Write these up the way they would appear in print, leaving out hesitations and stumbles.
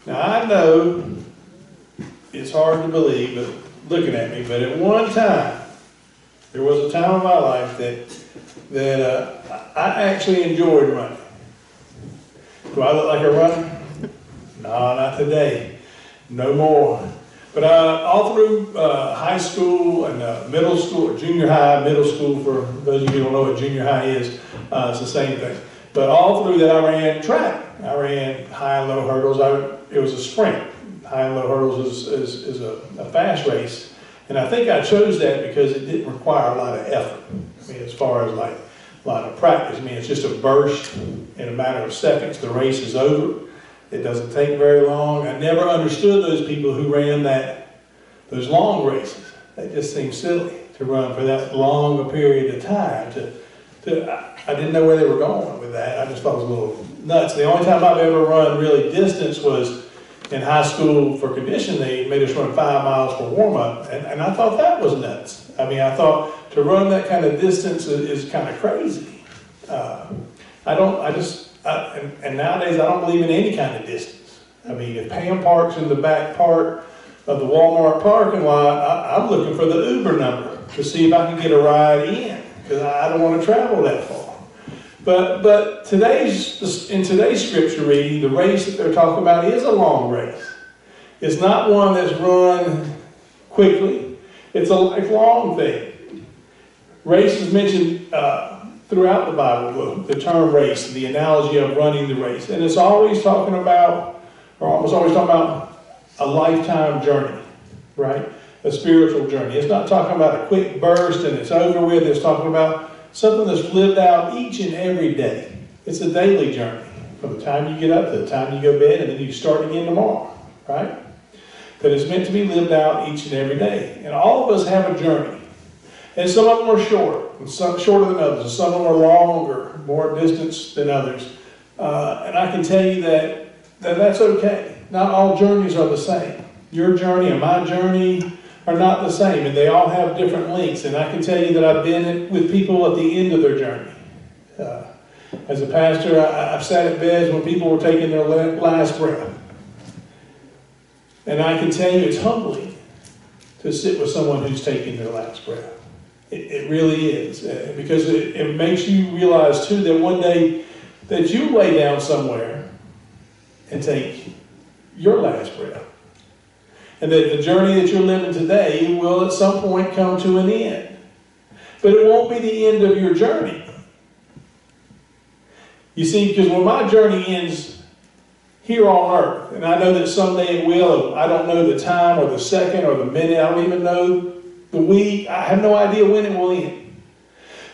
Now I know it's hard to believe, but looking at me, but at one time, there was a time in my life that I actually enjoyed running. Do I look like a runner? No, not today. No more. But all through high school and middle school, or junior high, middle school, for those of you who don't know what junior high is, it's the same thing. But all through that I ran track. I ran high and low hurdles. It was a sprint. High and low hurdles is a fast race. And I think I chose that because it didn't require a lot of effort. I mean, as far as like a lot of practice. I mean, it's just a burst in a matter of seconds. The race is over. It doesn't take very long. I never understood those people who ran those long races. They just seemed silly to run for that long a period of time. I didn't know where they were going with that. I just thought it was a little nuts. The only time I've ever run really distance was in high school for conditioning. They made us run 5 miles for warm-up, and I thought that was nuts. I mean, I thought to run that kind of distance is kind of crazy. And nowadays I don't believe in any kind of distance. I mean, if Pam parks in the back part of the Walmart parking lot, I'm looking for the Uber number to see if I can get a ride in, because I don't want to travel that far. But in today's scripture reading, the race that they're talking about is a long race. It's not one that's run quickly. It's a lifelong thing. Race is mentioned throughout the Bible, the term race, the analogy of running the race. And it's always talking about, or almost always talking about, a lifetime journey, right? A spiritual journey. It's not talking about a quick burst and it's over with. It's talking about something that's lived out each and every day. It's a daily journey. From the time you get up to the time you go to bed, and then you start again tomorrow, right? But it's meant to be lived out each and every day. And all of us have a journey. And some of them are short, and some shorter than others, and some of them are longer, more distance than others. And I can tell you that's okay. Not all journeys are the same. Your journey and my journey are not the same, and they all have different lengths. And I can tell you that I've been with people at the end of their journey. As a pastor, I've sat at beds when people were taking their last breath. And I can tell you it's humbling to sit with someone who's taking their last breath. It really is, because it makes you realize too that one day that you lay down somewhere and take your last breath. And that the journey that you're living today will at some point come to an end. But it won't be the end of your journey. You see, because when my journey ends here on earth, and I know that someday it will, I don't know the time or the second or the minute, I don't even know the week, I have no idea when it will end.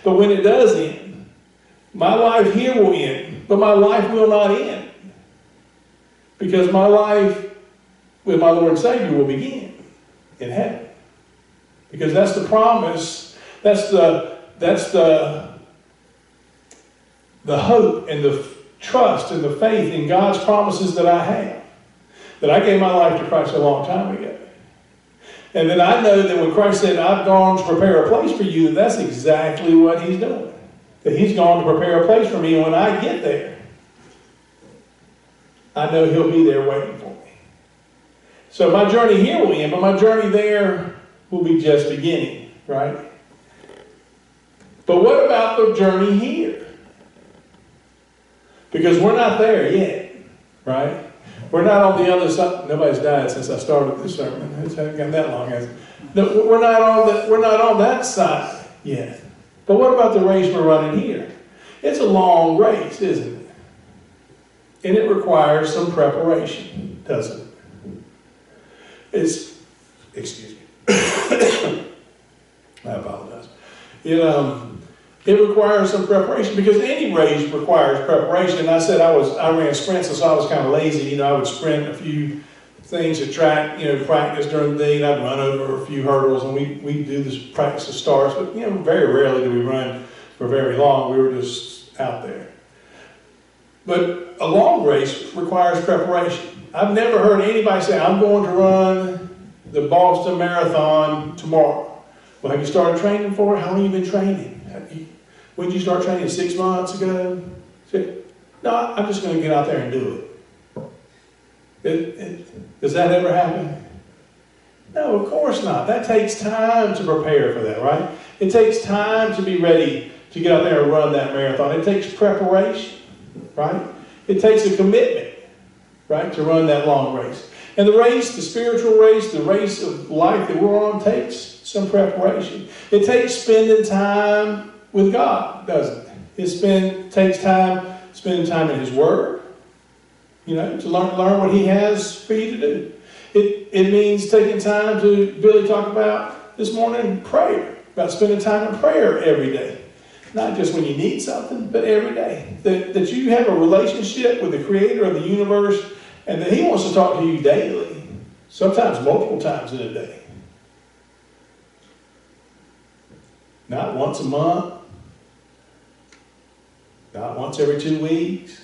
But when it does end, my life here will end, but my life will not end. Because my life with my Lord and Savior will begin in heaven. Because that's the promise, that's the hope and the trust and the faith in God's promises that I have. That I gave my life to Christ a long time ago. And then I know that when Christ said, I've gone to prepare a place for you, that's exactly what He's doing. That He's gone to prepare a place for me, and when I get there, I know He'll be there waiting for me. So my journey here will end, but my journey there will be just beginning, right? But what about the journey here? Because we're not there yet, right? We're not on the other side. Nobody's died since I started this sermon. It hasn't gone that long, has it? No, we're not on that side yet. But what about the race we're running here? It's a long race, isn't it? And it requires some preparation, doesn't it? Excuse me. I apologize. It requires some preparation, because any race requires preparation. And I said I ran sprints, and so I was kind of lazy. I would sprint a few things at track, practice during the day, and I'd run over a few hurdles, and we do this practice of starts, but very rarely do we run for very long. We were just out there. But a long race requires preparation. I've never heard anybody say, I'm going to run the Boston Marathon tomorrow. Well, have you started training for it? How long have you been training? When did you start training? 6 months ago? No, I'm just going to get out there and do it. Does that ever happen? No, of course not. That takes time to prepare for that, right? It takes time to be ready to get out there and run that marathon. It takes preparation, right? It takes a commitment, right, to run that long race. And the race, the spiritual race, the race of life that we're on takes some preparation. It takes spending time with God, doesn't it? It takes time spending time in His Word, to learn what He has for you to do. It means taking time to, Billy talked about this morning, prayer, about spending time in prayer every day. Not just when you need something, but every day. That you have a relationship with the Creator of the universe, and that He wants to talk to you daily, sometimes multiple times in a day. Not once a month, not once every 2 weeks,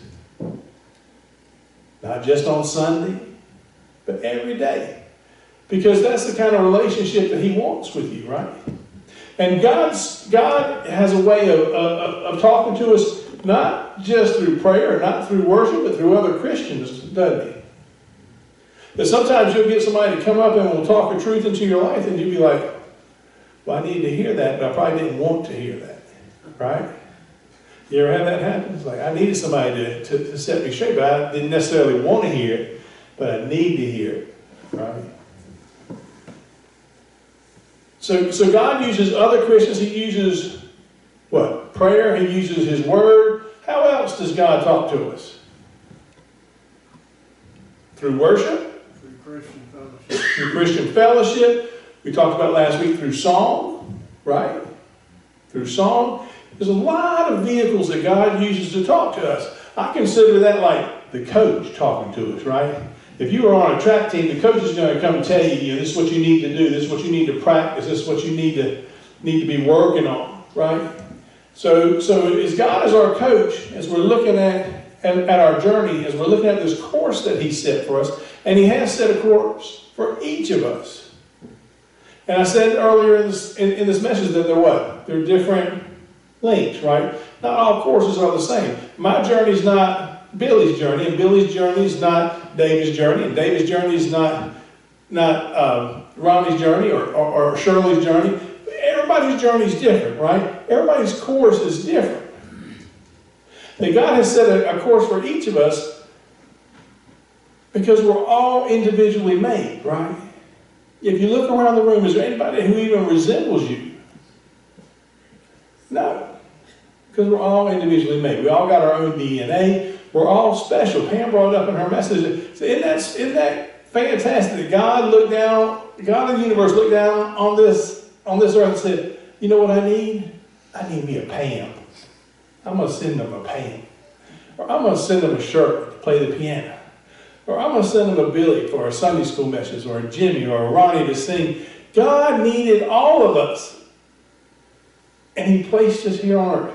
not just on Sunday, but every day. Because that's the kind of relationship that He wants with you, right? And God has a way of talking to us, not just through prayer, not through worship, but through other Christians, doesn't He? That sometimes you'll get somebody to come up and will talk a truth into your life, and you'll be like, well, I needed to hear that, but I probably didn't want to hear that, right? You ever have that happen? It's like, I needed somebody to set me straight, but I didn't necessarily want to hear it, but I need to hear it, right? So God uses other Christians. He uses what? Prayer. He uses His Word. How else does God talk to us? Through worship? Through Christian fellowship. Through Christian fellowship. We talked about last week through song, right? Through song. There's a lot of vehicles that God uses to talk to us. I consider that like the coach talking to us, right? If you are on a track team, the coach is going to come and tell you, this is what you need to do, this is what you need to practice, this is what you need to be working on, right? So as God is our coach, as we're looking at our journey, as we're looking at this course that He set for us, and He has set a course for each of us. And I said earlier in this message that they're what? They're different lengths, right? Not all courses are the same. My journey is not Billy's journey, and Billy's journey is not David's journey, and David's journey is not Ronnie's journey or Shirley's journey. Everybody's journey is different, right? Everybody's course is different. And God has set a course for each of us because we're all individually made, right? If you look around the room, is there anybody who even resembles you? No. Because we're all individually made. We all got our own DNA. We're all special. Pam brought it up in her message. So isn't that fantastic that God of the universe looked down on this earth and said, you know what I need? I need me a Pam. I'm going to send them a Pam. Or I'm going to send them a Shirley to play the piano. Or I'm going to send them a Billy for a Sunday school message, or a Jimmy or a Ronnie to sing. God needed all of us. And He placed us here on earth.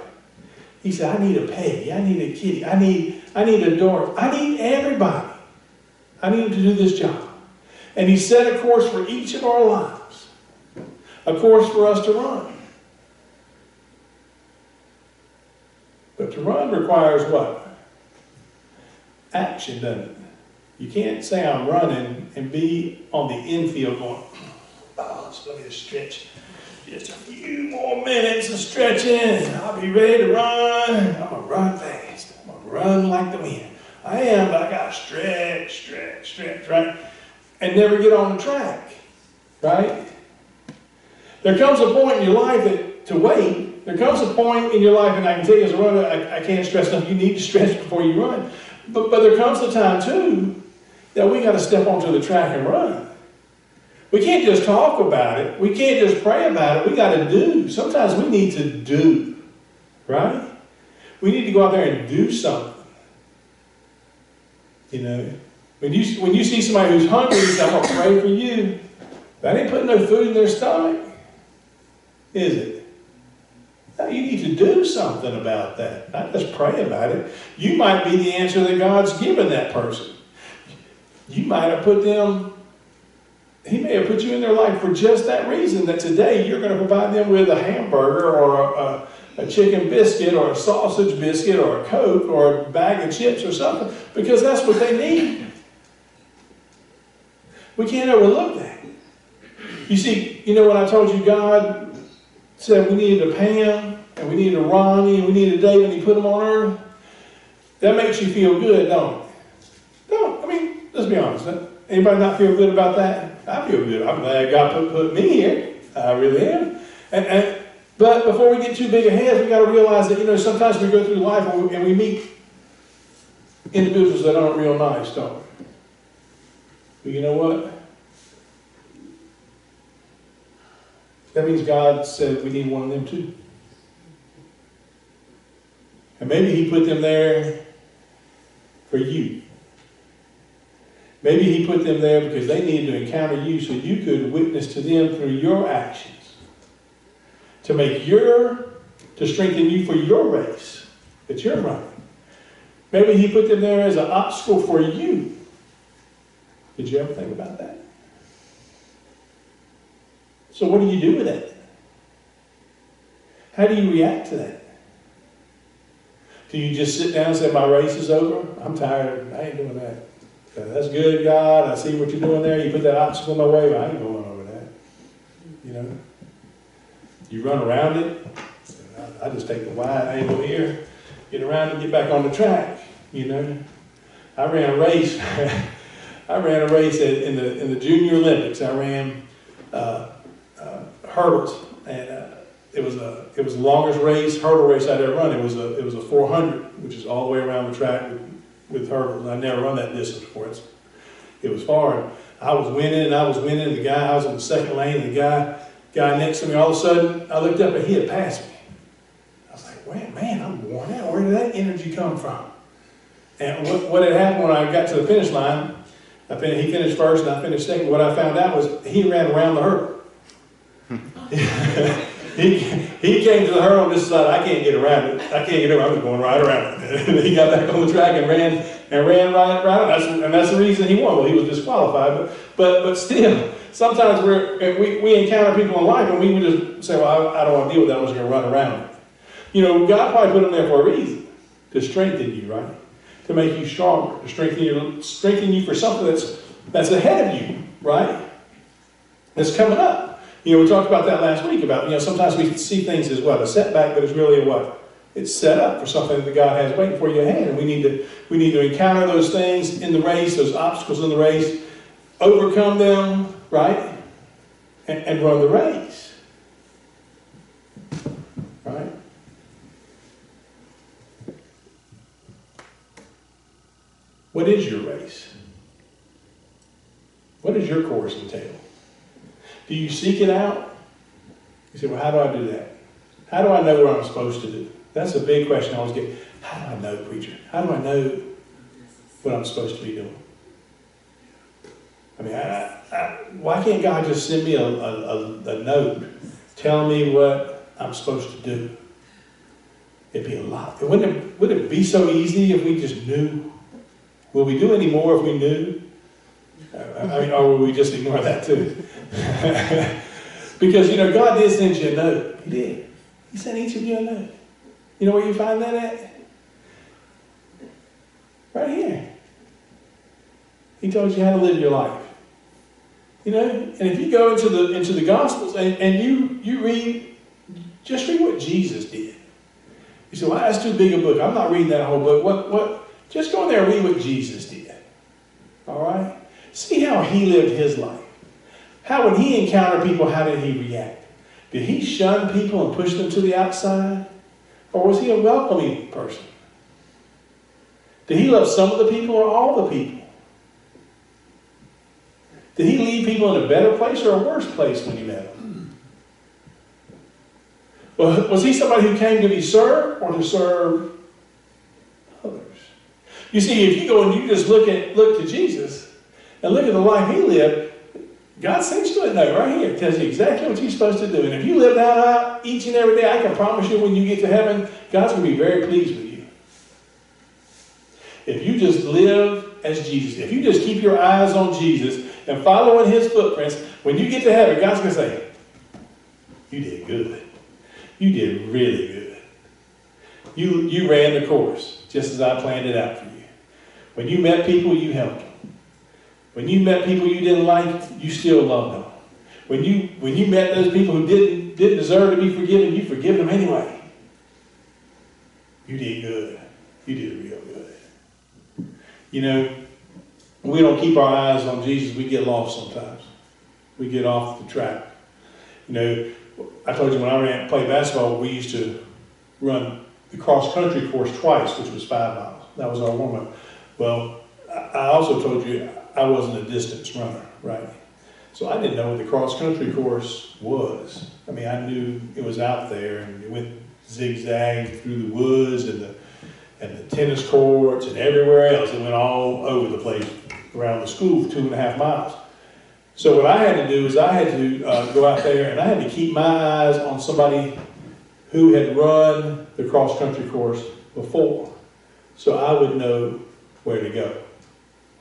He said, I need a Peggy, I need a Kitty, I need a Dorothy, I need everybody. I need them to do this job. And He set a course for each of our lives. A course for us to run. But to run requires what? Action, doesn't it? You can't say I'm running and be on the infield going, so let me just stretch. Just a few more minutes of stretching and I'll be ready to run. I'm going to run fast. I'm going to run like the wind. I am, but I got to stretch, right? And never get on the track, right? There comes a point in your life to wait. There comes a point in your life, and I can tell you as a runner, I can't stress enough, you need to stretch before you run. But there comes a time, too, that we got to step onto the track and run. We can't just talk about it. We can't just pray about it. We got to do. Sometimes we need to do, right? We need to go out there and do something. When you see somebody who's hungry, you say, I'm going to pray for you. That ain't putting no food in their stomach, is it? No, you need to do something about that, not just pray about it. You might be the answer that God's given that person. You might have put them, He may have put you in their life for just that reason, that today you're going to provide them with a hamburger or a chicken biscuit or a sausage biscuit or a Coke or a bag of chips or something, because that's what they need. We can't overlook that. You see, you know when I told you God said we needed a Pam, and we needed a Ronnie, and we needed a David, and he put them on earth? That makes you feel good, don't it? No, I mean, let's be honest. Anybody not feel good about that? I feel good. I'm glad God put me here. I really am. But before we get too big ahead, we got to realize that, you know, sometimes we go through life and we meet individuals that aren't real nice, don't we? But you know what? That means God said we need one of them too. And maybe he put them there for you. Maybe he put them there because they needed to encounter you so you could witness to them through your actions. To strengthen you for your race that you're running. Maybe he put them there as an obstacle for you. Did you ever think about that? So what do you do with that? How do you react to that? Do you just sit down and say, my race is over? I'm tired. I ain't doing that. That's good, God. I see what you're doing there. You put that obstacle in my way, but I ain't going over that. You know? You run around it. I just take the wide angle here, get around and get back on the track. You know? I ran a race. In the Junior Olympics. I ran hurdles, and it was the longest hurdle race I'd ever run. It was a 400, which is all the way around the track with hurdles. I never run that distance before. It was far. I was winning. I was in the second lane, and the guy next to me, all of a sudden, I looked up and he had passed me. I was like, well, man, I'm worn out. Where did that energy come from? And what had happened when I got to the finish line, he finished first and I finished second. What I found out was he ran around the hurdle. He came to the hurdle and decided, I can't get around it. I'm just going right around it. And he got back on the track and ran right around. And that's the reason he won. Well, he was disqualified. But still, sometimes we encounter people in life and we would just say, well, I don't want to deal with that. I'm just going to run around it. You know, God probably put them there for a reason. To strengthen you, right? To make you stronger. To strengthen you for something that's ahead of you, right? That's coming up. You know, we talked about that last week about, you know, sometimes we see things as what? A setback, but it's really a what? It's set up for something that God has waiting for you ahead. And we need to encounter those things in the race, those obstacles in the race, overcome them, right? And run the race. Right? What is your race? What does your course entail? Do you seek it out? You say, well, how do I do that? How do I know what I'm supposed to do? That's a big question I always get. How do I know, preacher? How do I know what I'm supposed to be doing? I mean, why can't God just send me a note telling me what I'm supposed to do? It'd be a lot. Would it be so easy if we just knew? Will we do any more if we knew? I mean, or will we just ignore that too? Because, you know, God did send you a note. He did. He sent each of you a note. You know where you find that at? Right here. He told you how to live your life. You know, and if you go into the Gospels and you read, just read what Jesus did. You say, well, that's too big a book. I'm not reading that whole book. What? Just go in there and read what Jesus did. All right? See how he lived his life. How, when he encountered people, how did he react? Did he shun people and push them to the outside? Or was he a welcoming person? Did he love some of the people or all the people? Did he leave people in a better place or a worse place when he met them? Well, was he somebody who came to be served or to serve others? You see, if you go and you just look to Jesus and look at the life he lived, God sent you a note right here. It tells you exactly what you're supposed to do. And if you live that out each and every day, I can promise you when you get to heaven, God's going to be very pleased with you. If you just live as Jesus, if you just keep your eyes on Jesus and follow in his footprints, when you get to heaven, God's going to say, you did good. You did really good. You ran the course just as I planned it out for you. When you met people, you helped them. When you met people you didn't like, you still loved them. When you met those people who didn't deserve to be forgiven, you forgive them anyway. You did good. You did real good. You know, we don't keep our eyes on Jesus. We get lost sometimes. We get off the track. You know, I told you when I played basketball, we used to run the cross-country course twice, which was 5 miles. That was our warm-up. Well, I also told you I wasn't a distance runner, right? So I didn't know what the cross-country course was. I mean, I knew it was out there, and it went zigzag through the woods and the tennis courts and everywhere else. It went all over the place around the school for 2.5 miles. So what I had to do is I had to go out there and I had to keep my eyes on somebody who had run the cross-country course before, so I would know where to go,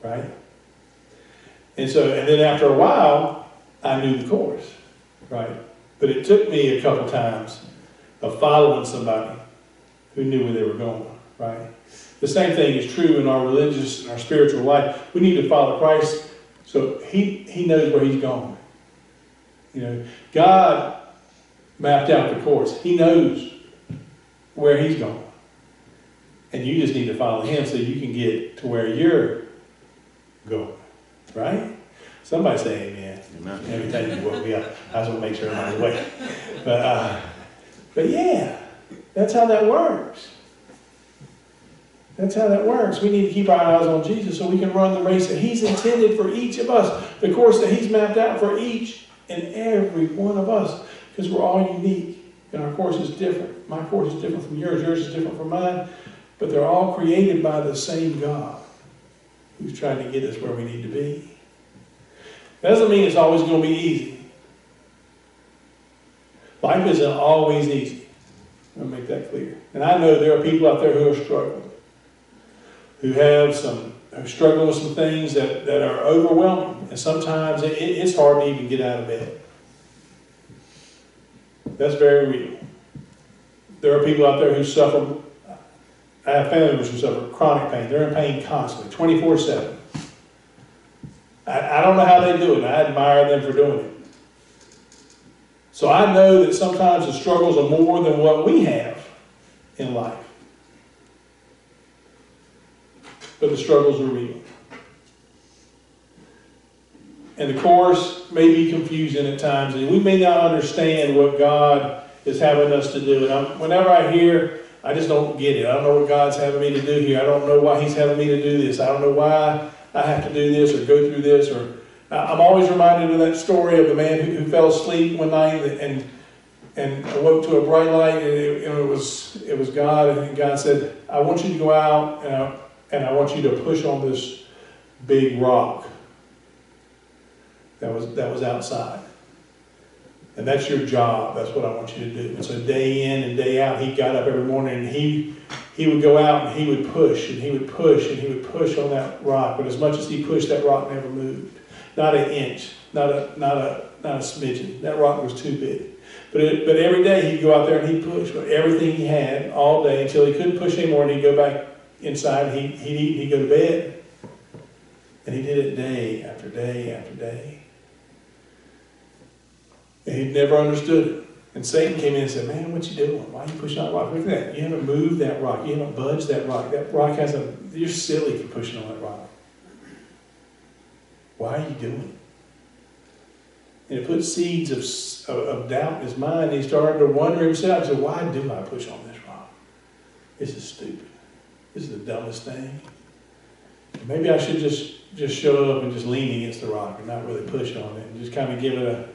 right? And then after a while, I knew the course, right? But it took me a couple times of following somebody who knew where they were going, right? The same thing is true in our religious and our spiritual life. We need to follow Christ so he knows where he's going. You know, God mapped out the course. He knows where he's going. And you just need to follow him so you can get to where you're going. Right? Somebody say amen. Amen. Every time you woke me up, I just want to make sure everybody's awake. But yeah, that's how that works. That's how that works. We need to keep our eyes on Jesus so we can run the race that he's intended for each of us. The course that he's mapped out for each and every one of us. Because we're all unique. And our course is different. My course is different from yours. Yours is different from mine. But they're all created by the same God who's trying to get us where we need to be. That doesn't mean it's always going to be easy. Life isn't always easy. I'll make that clear. And I know there are people out there who are struggling, who struggle with some things that are overwhelming. And sometimes it's hard to even get out of bed. That's very real. There are people out there who suffer. I have family members who suffer chronic pain. They're in pain constantly, 24/7. I don't know how they do it. I admire them for doing it. So I know that sometimes the struggles are more than what we have in life. But the struggles are real. And the course may be confusing at times, and we may not understand what God is having us to do. And whenever I hear, I just don't get it. I don't know what God's having me to do here. I don't know why he's having me to do this. I don't know why I have to do this or go through this. Or I'm always reminded of that story of the man who fell asleep one night and awoke to a bright light, and it was God. And God said, I want you to go out and I want you to push on this big rock that was outside. And that's your job. That's what I want you to do. And so day in and day out, he got up every morning and he would go out and he would push and he would push and he would push on that rock. But as much as he pushed, that rock never moved. Not an inch, not a smidgen. That rock was too big. But every day he'd go out there and he'd push everything he had all day until he couldn't push anymore, and he'd go back inside and he'd eat and he'd go to bed. And he did it day after day after day. And he'd never understood it. And Satan came in and said, man, what you doing? Why are you pushing on that rock? Look at that. You haven't moved that rock. You haven't budged that rock. That rock you're silly for pushing on that rock. Why are you doing it? And it put seeds of doubt in his mind. He started to wonder himself. He said, why do I push on this rock? This is stupid. This is the dumbest thing. Maybe I should just show up and just lean against the rock and not really push on it and just kind of give it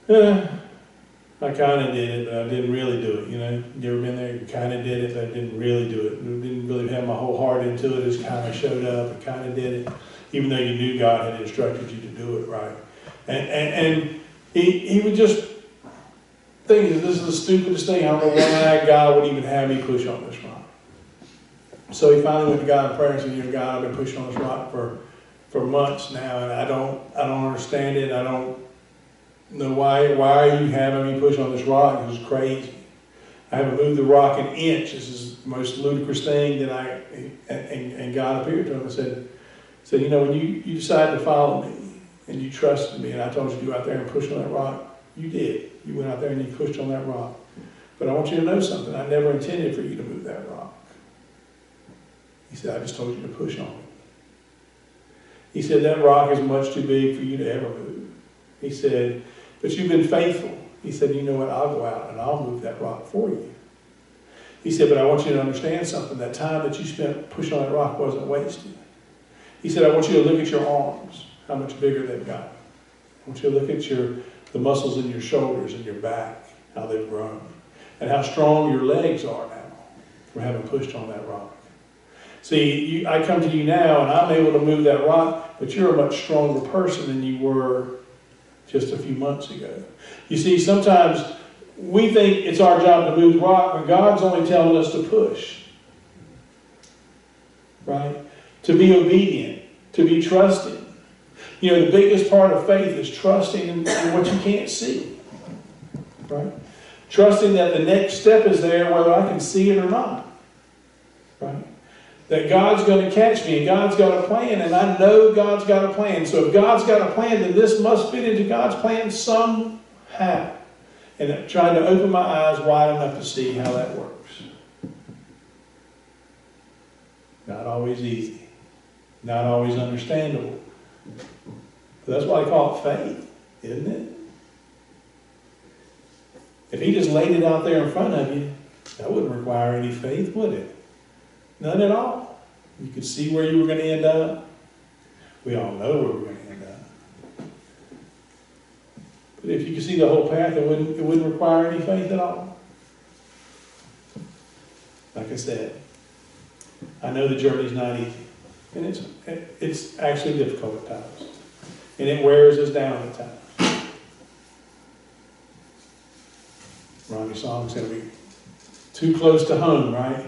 I kind of did it, but I didn't really do it, you know. You ever been there? You kind of did it, but I didn't really do it. I didn't really have my whole heart into it. Just kind of showed up and kind of did it, even though you knew God had instructed you to do it right. And he would just think, this is the stupidest thing. I don't know why God would even have me push on this rock. So he finally went to God in prayer and said, God, I've been pushing on this rock for months now, and I don't understand it. I don't know why are you having me push on this rock? It was crazy. I haven't moved the rock an inch. This is the most ludicrous thing that and God appeared to him and said, said, you know, when you decided to follow me and you trusted me and I told you to go out there and push on that rock, you did. You went out there and you pushed on that rock. But I want you to know something. I never intended for you to move that rock. He said, I just told you to push on it. He said, that rock is much too big for you to ever move. He said, but you've been faithful. He said, you know what, I'll go out and I'll move that rock for you. He said, but I want you to understand something. That time that you spent pushing on that rock wasn't wasted. He said, I want you to look at your arms, how much bigger they've gotten. I want you to look at the muscles in your shoulders and your back, how they've grown. And how strong your legs are now from having pushed on that rock. See, I come to you now and I'm able to move that rock, but you're a much stronger person than you were just a few months ago. You see, sometimes we think it's our job to move the rock, but God's only telling us to push. Right? To be obedient, to be trusting. You know, the biggest part of faith is trusting in what you can't see. Right? Trusting that the next step is there whether I can see it or not. Right? That God's going to catch me and God's got a plan and I know God's got a plan. So if God's got a plan, then this must fit into God's plan somehow. And I'm trying to open my eyes wide enough to see how that works. Not always easy. Not always understandable. But that's why I call it faith, isn't it? If he just laid it out there in front of you, that wouldn't require any faith, would it? None at all. You could see where you were going to end up. We all know where we're going to end up. But if you could see the whole path, it wouldn't require any faith at all. Like I said, I know the journey's not easy. And it's actually difficult at times. And it wears us down at times. Ronnie's song's going to be too close to home, right?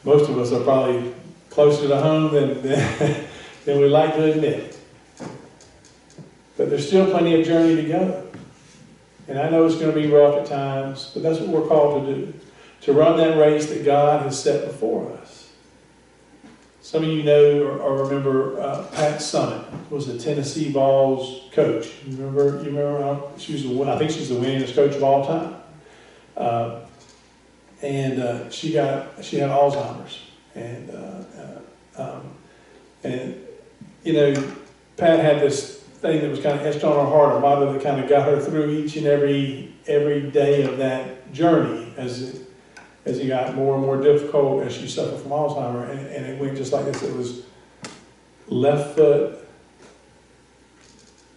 Most of us are probably closer to home than we like to admit. But there's still plenty of journey to go. And I know it's going to be rough at times, but that's what we're called to do. To run that race that God has set before us. Some of you know or remember Pat Summit was the Tennessee Vols coach. You remember? I think she's the winningest coach of all time. And she had Alzheimer's, and you know, Pat had this thing that was kind of etched on her heart, a motto that kind of got her through each and every day of that journey as it got more and more difficult as she suffered from Alzheimer's, and it went just like this. It was left foot,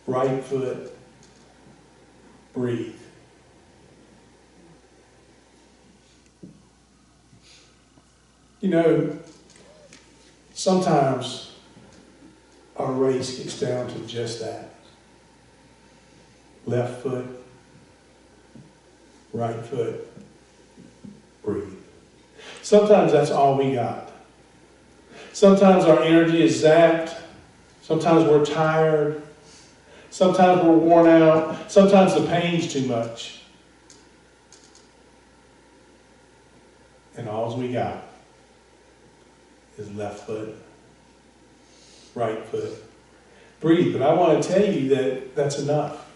right foot, breathe. You know, sometimes our race gets down to just that. Left foot, right foot, breathe. Sometimes that's all we got. Sometimes our energy is zapped. Sometimes we're tired. Sometimes we're worn out. Sometimes the pain's too much. And all we got is left foot, right foot, breathe. But I want to tell you that that's enough.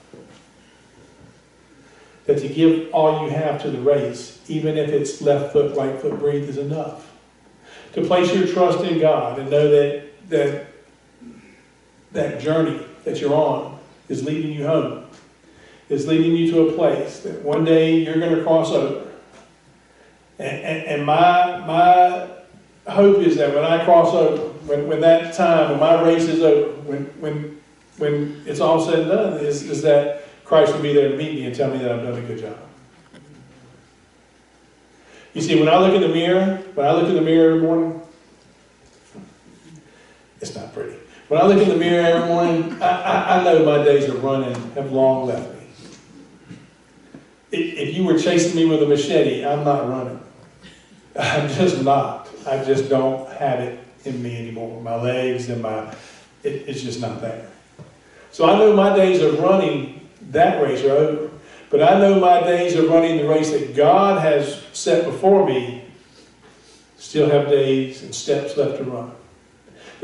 That to give all you have to the race, even if it's left foot, right foot, breathe, is enough. To place your trust in God and know that journey that you're on is leading you home. Is leading you to a place that one day you're going to cross over. And my hope is that when I cross over, when that time, when my race is over, when it's all said and done, is that Christ will be there to meet me and tell me that I've done a good job. You see, when I look in the mirror every morning, it's not pretty. When I look in the mirror every morning, I know my days of running have long left me. If you were chasing me with a machete, I'm not running. I'm just not. I just don't have it in me anymore. My legs and it's just not there. So I know my days of running that race are over. But I know my days of running the race that God has set before me still have days and steps left to run.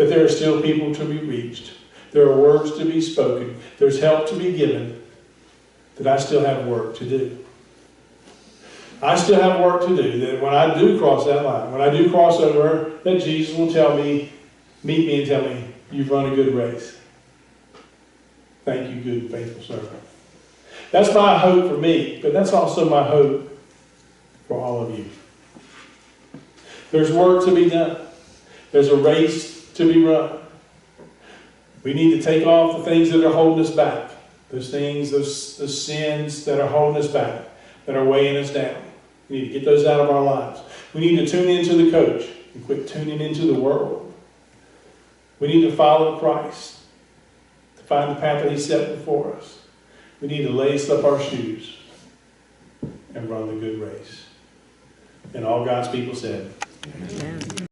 that there are still people to be reached. There are words to be spoken. There's help to be given. That I still have work to do. I still have work to do. That when I do cross that line, when I do cross over, that Jesus will tell me, meet me and tell me, you've run a good race. Thank you, good, faithful servant. That's my hope for me, but that's also my hope for all of you. There's work to be done. There's a race to be run. We need to take off the things that are holding us back. Those things, those sins that are holding us back, that are weighing us down. We need to get those out of our lives. We need to tune into the coach and quit tuning into the world. We need to follow Christ to find the path that He set before us. We need to lace up our shoes and run the good race. And all God's people said, Amen.